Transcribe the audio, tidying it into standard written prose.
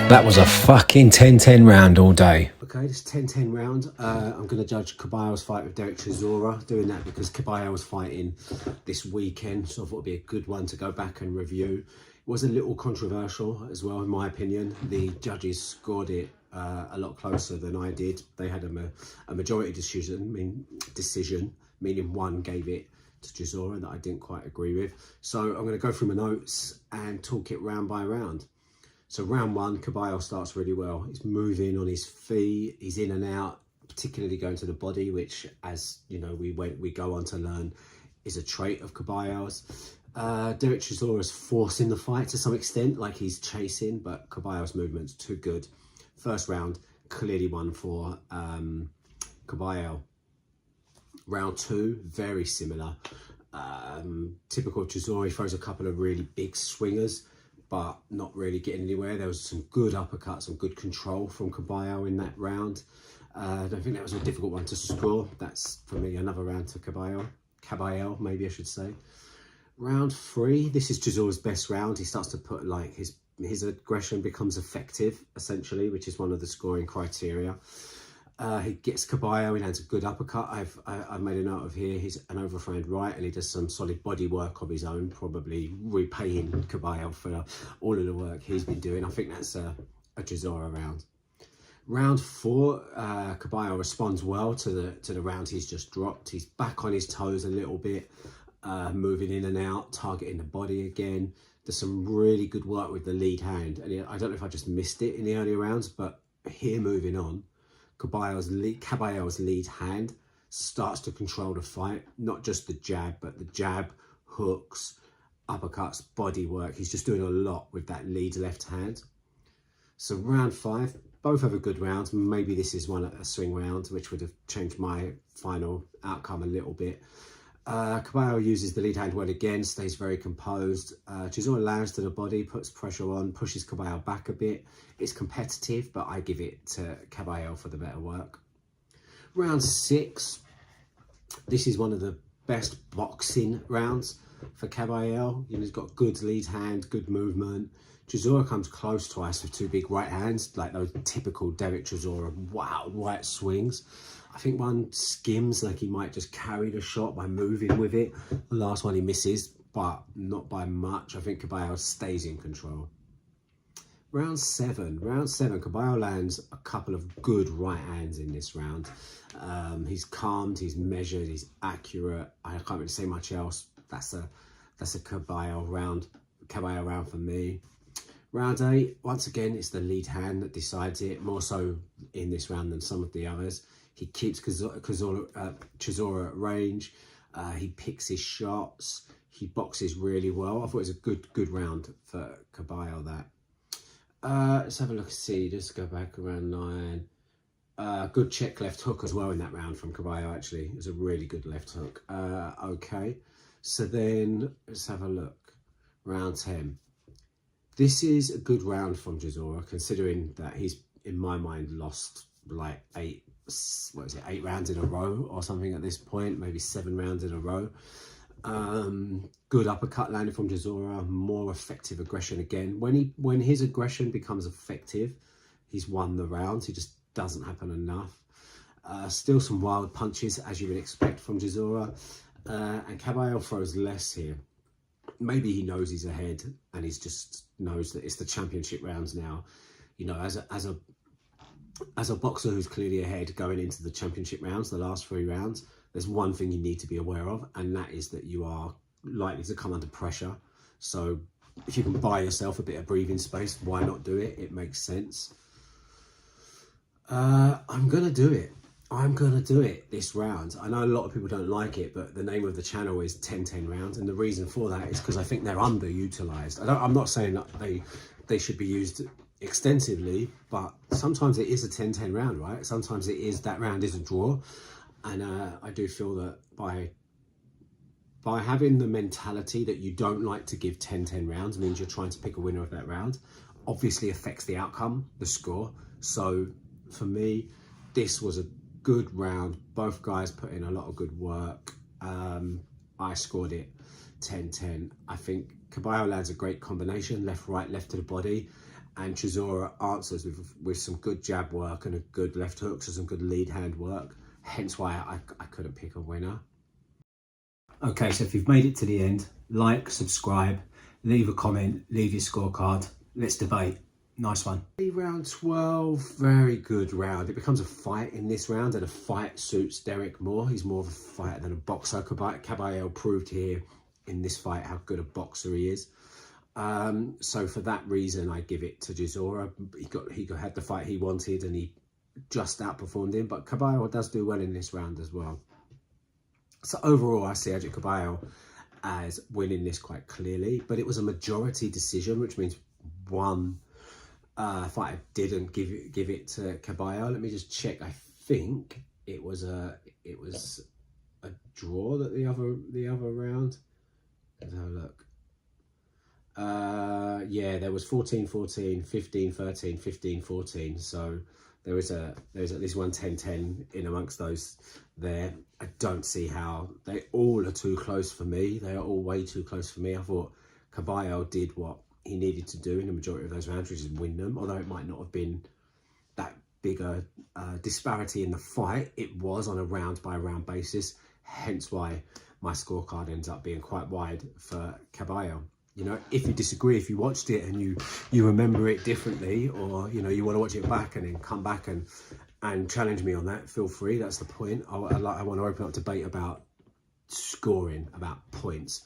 That was a fucking 10-10 round all day. Okay, this 10-10 round. I'm going to judge Kabayel's fight with Derek Chisora. Doing that because Kabayel was fighting this weekend, so I thought it'd be a good one to go back and review. It was a little controversial as well, in my opinion. The judges scored it a lot closer than I did. They had a majority decision, meaning one gave it to Chisora that I didn't quite agree with. So I'm going to go through my notes and talk it round by round. So round one, Kabayel starts really well. He's moving on his feet, he's in and out, particularly going to the body, which, as you know, we go on to learn is a trait of Kabayel's. Derek Chisora's forcing the fight to some extent, like he's chasing, but Kabayel's movement's too good. First round, clearly one for Kabayel. Round two, very similar. Typical Chisora, he throws a couple of really big swingers, but not really getting anywhere. There was some good uppercuts, some good control from Kabayel in that round. I don't think that was a difficult one to score. That's, for me, another round to Kabayel, maybe I should say. Round three, this is Chisora's best round. He starts to put, like, his aggression becomes effective, essentially, which is one of the scoring criteria. He gets Kabayel, he lands a good uppercut. I've made a note of here, he's an overthrown right, and he does some solid body work of his own, probably repaying Kabayel for all of the work he's been doing. I think that's a Chisora round. Round four, Kabayel responds well to the round he's just dropped. He's back on his toes a little bit, moving in and out, targeting the body again. There's some really good work with the lead hand, and I don't know if I just missed it in the earlier rounds, but here moving on, Kabayel's lead hand starts to control the fight, not just the jab, but the jab, hooks, uppercuts, body work. He's just doing a lot with that lead left hand. So round five, both have a good round. Maybe this is a swing round, which would have changed my final outcome a little bit. Kabayel uses the lead hand well again, stays very composed. Chisora lands to the body, puts pressure on, pushes Kabayel back a bit. It's competitive, but I give it to Kabayel for the better work. Round six, this is one of the best boxing rounds for Kabayel. He's got good lead hand, good movement. Chisora comes close twice with two big right hands, like those typical Derek Chisora wild right swings. I think one skims, like he might just carry the shot by moving with it. The last one he misses, but not by much. I think Kabayel stays in control. Round seven, Kabayel lands a couple of good right hands in this round. He's calmed, he's measured, he's accurate. I can't really say much else. That's a Kabayel round for me. Round eight, once again, it's the lead hand that decides it, more so in this round than some of the others. He keeps Chisora at range. He picks his shots. He boxes really well. I thought it was a good round for Kabayel, that. Let's have a look, see, just go back around nine. Good check left hook as well in that round from Kabayel, actually. It was a really good left hook. Okay, so then let's have a look. Round 10. This is a good round from Chisora, considering that he's, in my mind, lost like 8 rounds in a row or something at this point, maybe 7 rounds in a row. Good uppercut landed from Chisora, more effective aggression again. When his aggression becomes effective, he's won the round. It just doesn't happen enough. Still some wild punches, as you would expect from Chisora. And Kabayel throws less here. Maybe he knows he's ahead and he's just knows that it's the championship rounds now. You know, as a boxer who's clearly ahead going into the championship rounds, the last 3 rounds, there's one thing you need to be aware of, and that is that you are likely to come under pressure. So if you can buy yourself a bit of breathing space, why not do it? It makes sense. I'm gonna do it this round. I know a lot of people don't like it, but the name of the channel is 10-10 rounds, and the reason for that is because I think they're underutilized. I'm not saying that they should be used extensively, but sometimes it is a 10-10 round, right? Sometimes that round is a draw, and I do feel that by having the mentality that you don't like to give 10-10 rounds means you're trying to pick a winner of that round, obviously affects the outcome, the score. So for me, this was a good round. Both guys put in a lot of good work. I scored it 10-10. I think Kabayel lands a great combination, left, right, left to the body. and Chisora answers with some good jab work and a good left hook, so some good lead hand work. Hence why I couldn't pick a winner. Okay, so if you've made it to the end, like, subscribe, leave a comment, leave your scorecard. Let's debate. Nice one. Round 12, very good round. It becomes a fight in this round, and a fight suits Derek more. He's more of a fighter than a boxer. Kabayel proved here in this fight how good a boxer he is. So for that reason, I give it to Chisora. He had the fight he wanted, and he just outperformed him. But Kabayel does do well in this round as well. So overall, I see Agit Kabayel as winning this quite clearly. But it was a majority decision, which means one fighter didn't give it to Kabayel. Let me just check. I think it was a draw that the other round. Let's have a look. Yeah, there was 14-14, 15-13, 15-14. So there's at least one 10-10 in amongst those there. I don't see how they all are too close for me. They are all way too close for me. I thought Kabayel did what he needed to do in the majority of those rounds, which is win them. Although it might not have been that big a disparity in the fight, it was on a round by round basis. Hence why my scorecard ends up being quite wide for Kabayel. You know, if you disagree, if you watched it and you remember it differently, or you know you want to watch it back and then come back and challenge me on that, feel free. That's the point. I want to open up debate about scoring, about points.